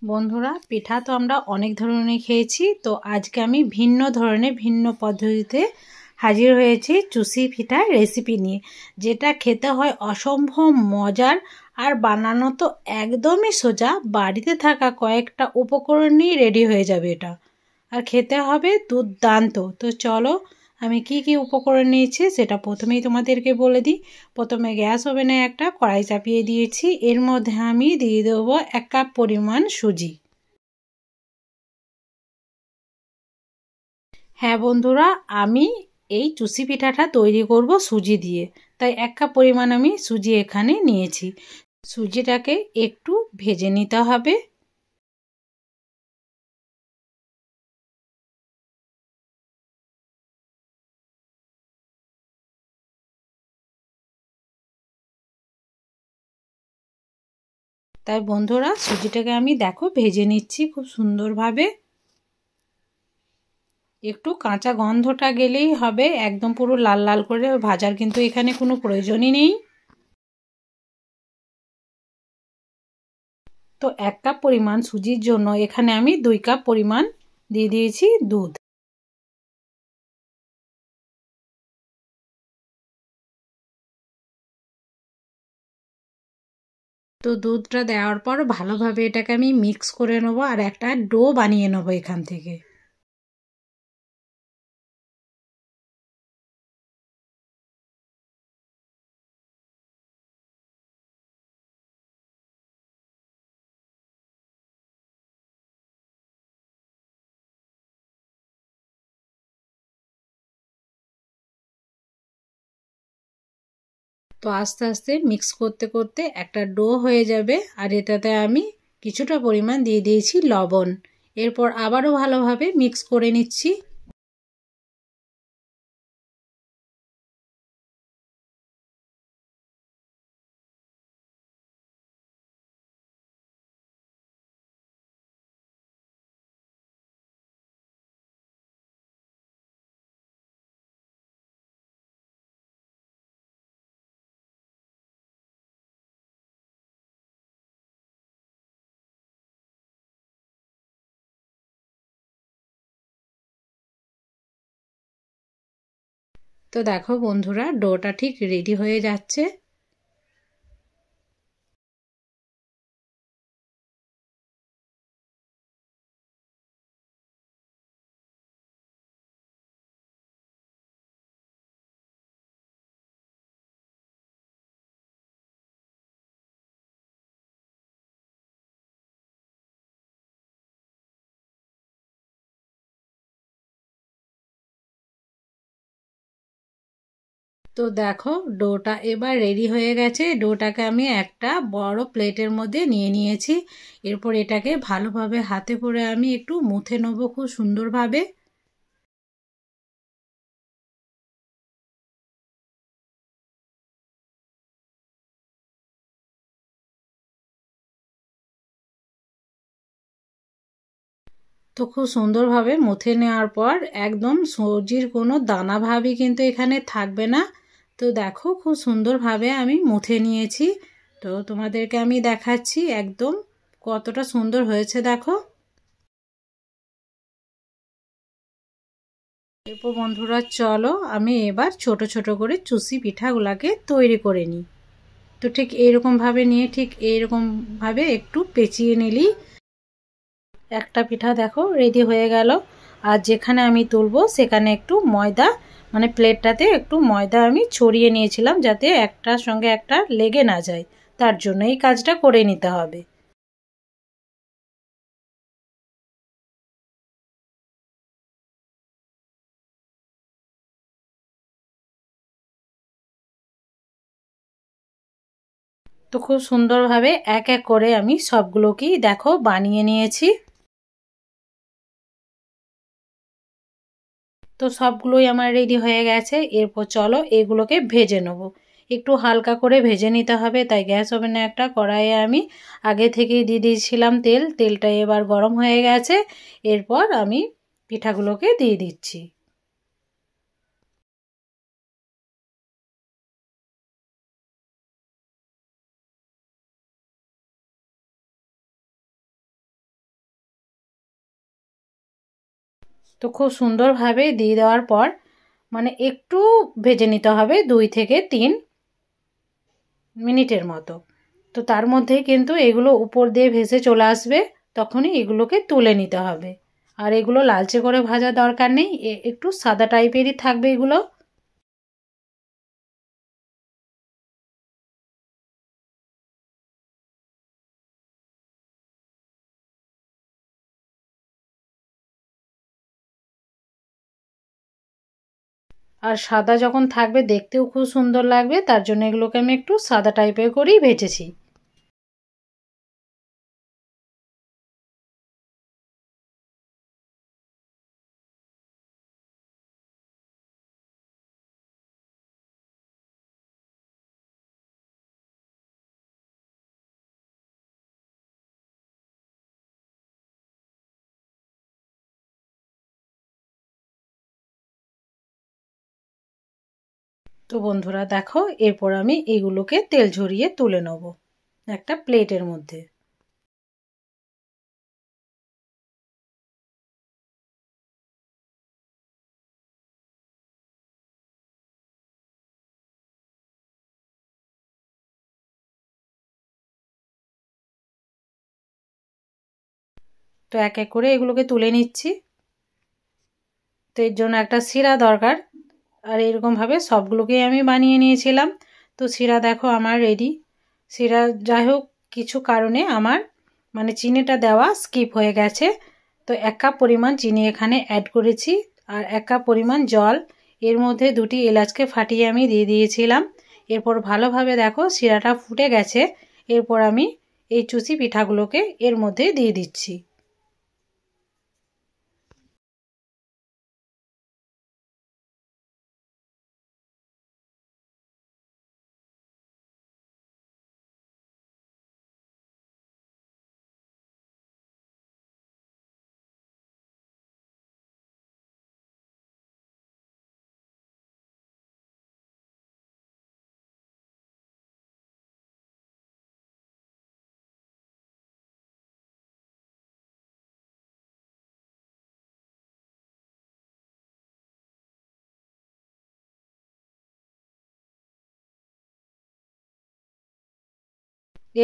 বন্ধুরা, পিঠা তো আমরা অনেক ধরনের খেয়েছি। তো আজকে আমি ভিন্ন ধরনের ভিন্ন পদ্ধতিতে হাজির হয়েছি চুষি পিঠার রেসিপি নিয়ে, যেটা খেতে হয় অসম্ভব মজার আর বানানো তো একদমই সোজা। বাড়িতে থাকা কয়েকটা উপকরণ নিয়ে রেডি হয়ে যাবে এটা, আর খেতে হবে দুর্দান্ত। তো চলো আমি কি কি উপকরণ নিয়েছি সেটা প্রথমেই তোমাদেরকে বলে দিই। প্রথমে গ্যাস ওভেনে একটা কড়াই চাপিয়ে দিয়েছি, এর মধ্যে আমি দিয়ে দেবো 1 কাপ পরিমাণ সুজি। হ্যাঁ বন্ধুরা, আমি এই চুষি পিঠাটা তৈরি করব সুজি দিয়ে, তাই 1 কাপ পরিমাণ আমি সুজি এখানে নিয়েছি। সুজিটাকে একটু ভেজে নিতে হবে। তাই বন্ধুরা, সুজিটাকে আমি দেখো ভেজে নিচ্ছি খুব সুন্দরভাবে। একটু কাঁচা গন্ধটা গেলেই হবে, একদম পুরো লাল লাল করে ভাজার কিন্তু এখানে কোনো প্রয়োজনই নেই। তো 1 কাপ পরিমাণ সুজির জন্য এখানে আমি 2 কাপ পরিমাণ দিয়ে দিয়েছি দুধ। তো দুধটা দেওয়ার পর ভালোভাবে এটাকে আমি মিক্স করে নেবো আর একটা ডো বানিয়ে নেবো এখান থেকে। তো আস্তে আস্তে মিক্স করতে করতে একটা ডো হয়ে যাবে, আর এটাতে আমি কিছুটা পরিমাণ দিয়ে দিয়েছি লবণ। এরপর আবারও ভালোভাবে মিক্স করে নিচ্ছি। তো দেখো বন্ধুরা, ডোটা ঠিক রেডি হয়ে যাচ্ছে। তো দেখো ডোটা এবার রেডি হয়ে গেছে। ডোটাকে আমি একটা বড় প্লেটের মধ্যে নিয়ে নিয়েছি। এরপর এটাকে ভালোভাবে হাতে করে আমি একটু মুথে নেবো খুব সুন্দরভাবে। তো খুব সুন্দরভাবে মুথে নেওয়ার পর একদম সুজির কোনো দানা ভাবই কিন্তু এখানে থাকবে না। তো দেখো খুব সুন্দরভাবে আমি মুথে নিয়েছি। তো তোমাদেরকে আমি দেখাচ্ছি একদম কতটা সুন্দর হয়েছে দেখো। এরপর বন্ধুরা চলো আমি এবার ছোট ছোট করে চুষি পিঠাগুলাকে তৈরি করে নিই। তো ঠিক এইরকমভাবে নিয়ে ঠিক এইরকমভাবে একটু পেঁচিয়ে নিলি একটা পিঠা দেখো রেডি হয়ে গেল। আর যেখানে আমি তুলবো সেখানে একটু ময়দা, মানে প্লেটটাতে একটু ময়দা আমি ছড়িয়ে নিয়েছিলাম যাতে একটার সঙ্গে একটা লেগে না যায়, তার জন্য এই কাজটা করে নিতে হবে। তো খুব সুন্দরভাবে এক এক করে আমি সবগুলোকেই দেখো বানিয়ে নিয়েছি। তো সবগুলোই আমার রেডি হয়ে গেছে। এরপর চলো এগুলোকে ভেজে নেব। একটু হালকা করে ভেজে নিতে হবে, তাই গ্যাস ওভেনে একটা কড়াইয়ে আমি আগে থেকেই দিয়ে দিয়েছিলাম তেল। তেলটা এবার গরম হয়ে গেছে। এরপর আমি পিঠাগুলোকে দিয়ে দিচ্ছি। তো খুব সুন্দরভাবে দিয়ে দেওয়ার পর মানে একটু ভেজে নিতে হবে 2 থেকে 3 মিনিটের মতো। তো তার মধ্যেই কিন্তু এগুলো উপর দিয়ে ভেসে চলে আসবে, তখনই এগুলোকে তুলে নিতে হবে। আর এগুলো লালচে করে ভাজা দরকার নেই, একটু সাদা টাইপেরই থাকবে এগুলো। আর সাদা যখন থাকবে দেখতেও খুব সুন্দর লাগবে, তার জন্য এগুলোকে আমি একটু সাদা টাইপের করেই ভেজেছি। তো বন্ধুরা দেখো, এরপর আমি এগুলোকে তেল ঝরিয়ে তুলে নেব একটা প্লেটের মধ্যে। তো এক এক করে এগুলোকে তুলে নিচ্ছি। তো এর জন্য একটা শিরা দরকার, আর এরকমভাবে সবগুলোকেই আমি বানিয়ে নিয়েছিলাম। তো শিরা দেখো আমার রেডি। শিরা যাই হোক কিছু কারণে আমার মানে চিনিটা দেওয়া স্কিপ হয়ে গেছে। তো 1 কাপ পরিমাণ চিনি এখানে অ্যাড করেছি, আর 1 কাপ পরিমাণ জল। এর মধ্যে 2টি এলাচকে ফাটিয়ে আমি দিয়ে দিয়েছিলাম। এরপর ভালোভাবে দেখো শিরাটা ফুটে গেছে। এরপর আমি এই চুষি পিঠাগুলোকে এর মধ্যে দিয়ে দিচ্ছি।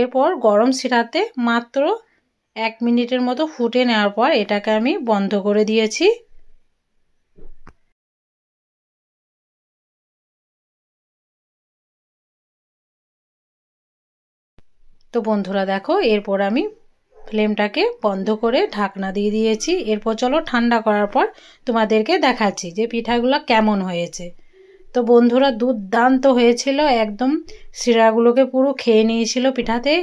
এরপর গরম শিরাতে মাত্র 1 মিনিটের মতো ফুটে নেওয়ার পর এটাকে আমি বন্ধ করে দিয়েছি। তো বন্ধুরা দেখো, এরপর আমি ফ্লেমটাকে বন্ধ করে ঢাকনা দিয়ে দিয়েছি। এরপর চলো ঠান্ডা করার পর তোমাদেরকে দেখাচ্ছি যে পিঠাগুলো কেমন হয়েছে। তো বন্ধুরা দুর্দান্ত হয়েছিল, একদম শিরাগুলোকে পুরো খেয়ে নিয়েছিল পিঠাতে।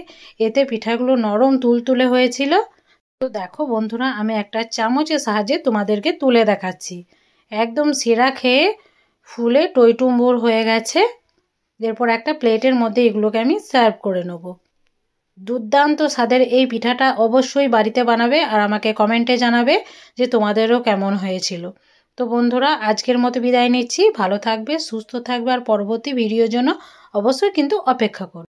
এতে পিঠাগুলো নরম তুলতুলে হয়েছিল। তো দেখো বন্ধুরা, আমি একটা চামচের সাহায্যে তোমাদেরকে তুলে দেখাচ্ছি। একদম শিরা খেয়ে ফুলে টইটুম্বুর হয়ে গেছে। এরপর একটা প্লেটের মধ্যে এগুলোকে আমি সার্ভ করে নেব। দুর্দান্ত স্বাদের এই পিঠাটা অবশ্যই বাড়িতে বানাবে, আর আমাকে কমেন্টে জানাবে যে তোমাদেরও কেমন হয়েছিল। তো বন্ধুরা আজকের মতো বিদায় নিচ্ছি। ভালো থাকবে, সুস্থ থাকবে, আর পরবর্তী ভিডিওর জন্য অবশ্যই কিন্তু অপেক্ষা করো।